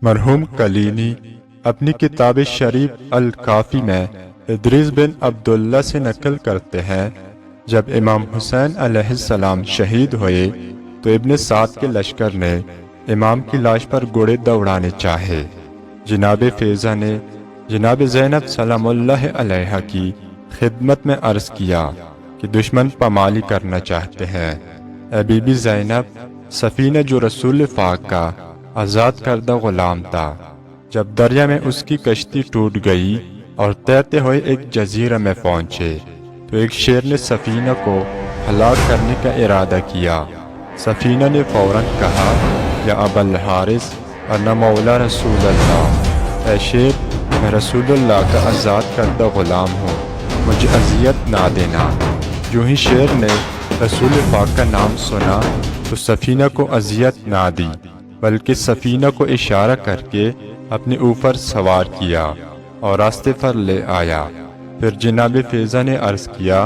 مرحوم کلینی اپنی کتاب شریف الکافی میں ادریس بن عبداللہ سے نقل کرتے ہیں، جب امام حسین علیہ السلام شہید ہوئے تو ابن سعد کے لشکر نے امام کی لاش پر گھوڑے دوڑانے چاہے۔ جناب فیضہ نے جناب زینب سلام اللہ علیہا کی خدمت میں عرض کیا کہ دشمن پامالی کرنا چاہتے ہیں۔ اے بی بی زینب، سفینہ جو رسول پاک کا آزاد کردہ غلام تھا، جب دریا میں اس کی کشتی ٹوٹ گئی اور تیرتے ہوئے ایک جزیرہ میں پہنچے تو ایک شیر نے سفینہ کو ہلاک کرنے کا ارادہ کیا۔ سفینہ نے فوراً کہا، یا ابا الحارث انا مولا رسول اللہ، اے شیر، میں رسول اللہ کا آزاد کردہ غلام ہوں، مجھے اذیت نہ دینا۔ جو ہی شیر نے رسول پاک کا نام سنا تو سفینہ کو اذیت نہ دی، بلکہ سفینہ کو اشارہ کر کے اپنے اوپر سوار کیا اور راستے پر لے آیا۔ پھر جناب فیضہ نے عرض کیا،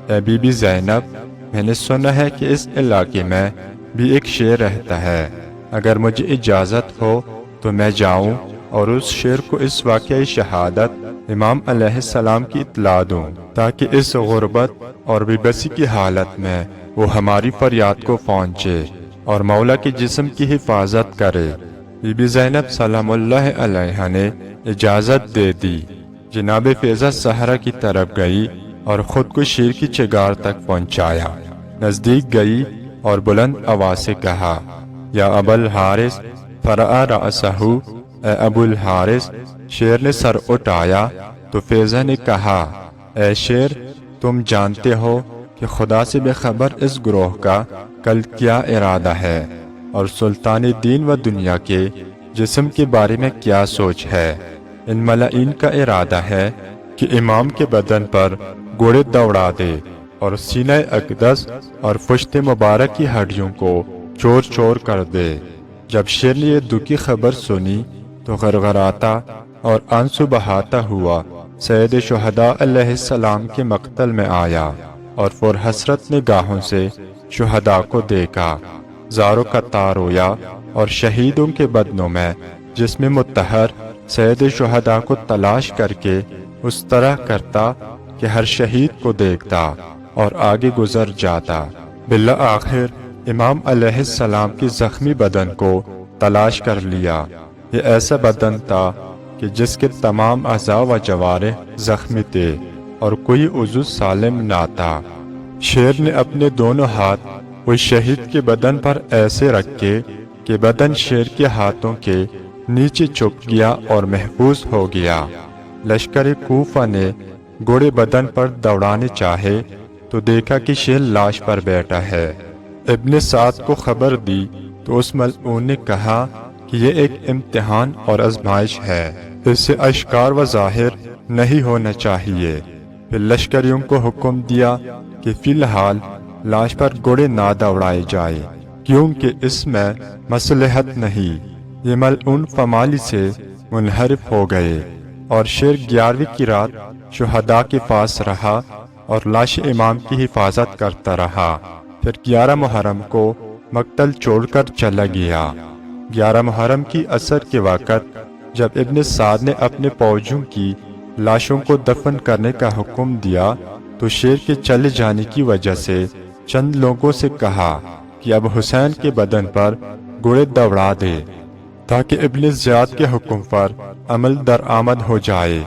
اے بی بی زینب، میں نے سنا ہے کہ اس علاقے میں بھی ایک شیر رہتا ہے، اگر مجھے اجازت ہو تو میں جاؤں اور اس شیر کو اس واقعہ شہادت امام علیہ السلام کی اطلاع دوں، تاکہ اس غربت اور بے بسی کی حالت میں وہ ہماری فریاد کو پہنچے اور مولا کے جسم کی حفاظت کرے۔ بی بی زینب سلام اللہ علیہا نے اجازت دے دی۔ جناب فیضہ صحرا کی طرف گئی اور خود کو شیر کی چگار تک پہنچایا۔ نزدیک گئی اور بلند آواز سے کہا، یا ابا الحارث، فرع رأسہ، اے ابو الحارث۔ شیر نے سر اٹھایا تو فیضہ نے کہا، اے شیر، تم جانتے ہو کہ خدا سے بے خبر اس گروہ کا کل کیا ارادہ ہے اور سلطان دین و دنیا کے جسم کے بارے میں کیا سوچ ہے۔ ان ملائین کا ارادہ ہے کہ امام کے بدن پر گھوڑے دوڑا دے اور سینہ اقدس اور پشت مبارک کی ہڈیوں کو چور چور کر دے۔ جب شیر نے یہ دکھی خبر سنی تو غرغراتا اور آنسو بہاتا ہوا سید شہداء علیہ السلام کے مقتل میں آیا اور پرحسرت نگاہوں سے شہداء کو دیکھا۔ زاروں کا تار رویا اور شہیدوں کے بدنوں میں جس میں متحر سید شہداء کو تلاش کر کے اس طرح کرتا کہ ہر شہید کو دیکھتا اور آگے گزر جاتا۔ بالآخر امام علیہ السلام کی زخمی بدن کو تلاش کر لیا۔ یہ ایسا بدن تھا کہ جس کے تمام اعضاء و جوارح زخمی تھے اور کوئی عضو سالم نہ تھا۔ شیر نے اپنے دونوں ہاتھ اس شہید کے بدن پر ایسے رکھے کہ بدن شیر کے ہاتھوں کے نیچے چھپ گیا اور محفوظ ہو گیا۔ لشکر کوفہ نے گھوڑے بدن پر دوڑانے چاہے تو دیکھا کہ شیر لاش پر بیٹھا ہے۔ ابن سعد کو خبر دی تو اس ملعون نے کہا کہ یہ ایک امتحان اور آزمائش ہے، اس سے اشکار و ظاہر نہیں ہونا چاہیے۔ پھر لشکریوں کو حکم دیا کہ فی الحال لاش پر گھوڑے نہ دوڑائے جائے، کیونکہ اس میں مصلحت نہیں۔ یہ ملعون پامالی سے منحرف ہو گئے اور شیر 11ویں کی رات شہداء کے پاس رہا اور لاش امام کی حفاظت کرتا رہا۔ پھر 11 محرم کو مقتل چھوڑ کر چلا گیا۔ 11 محرم کی عصر کے وقت جب ابن سعد نے اپنے فوجیوں کی لاشوں کو دفن کرنے کا حکم دیا تو شیر کے چلے جانے کی وجہ سے چند لوگوں سے کہا کہ اب حسین کے بدن پر گھوڑے دوڑا دے تاکہ ابن زیاد کے حکم پر عمل درآمد ہو جائے۔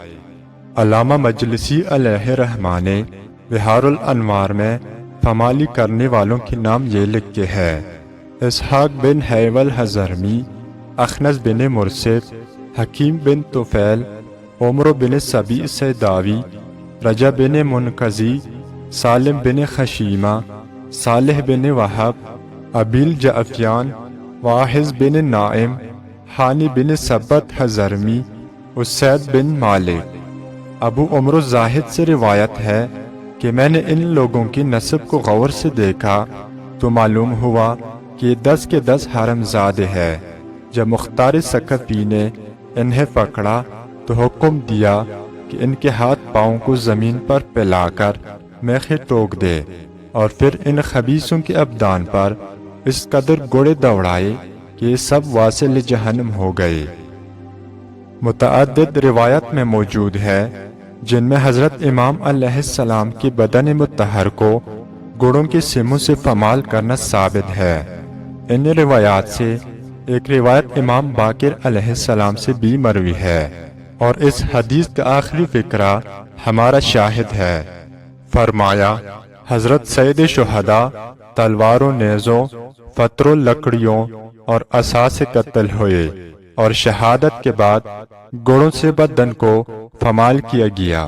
علامہ مجلسی علیہ رحمہ نے بحار الانوار میں پامالی کرنے والوں کے نام یہ لکھے ہیں: اسحاق بن حیول حضرمی، اخنس بن مرثد، حکیم بن طفیل، عمر بن سبیع سیداوی، رجا بن منقذی، سالم بن خشیمہ، صالح بن وہب، ابیل جعفیان، واحد بن نائم، حانی بن ثبت حضرمی، اسید بن مالک۔ ابو عمرو الزاہد سے روایت ہے کہ میں نے ان لوگوں کی نسب کو غور سے دیکھا تو معلوم ہوا کہ 10 کے 10 حرم زادے ہیں۔ جب مختار ثقفی نے انہیں پکڑا تو حکم دیا کہ ان کے ہاتھ پاؤں کو زمین پر پھیلا کر میخیں ٹوک دے اور پھر ان خبیثوں کے ابدان پر اس قدر گھوڑے دوڑائے کہ یہ سب واصل جہنم ہو گئے۔ متعدد روایت میں موجود ہے جن میں حضرت امام علیہ السلام کی بدن مطہر کو گڑوں کے سموں سے پامال کرنا ثابت ہے۔ ان روایات سے ایک روایت امام باقر علیہ السلام سے بھی مروی ہے، اور اس حدیث کا آخری فقرہ ہمارا شاہد ہے۔ فرمایا، حضرت سید شہداء تلواروں، نیزوں، پتھروں، لکڑیوں اور عصا سے قتل ہوئے، اور شہادت کے بعد گڑوں سے بدن کو پامال کیا گیا۔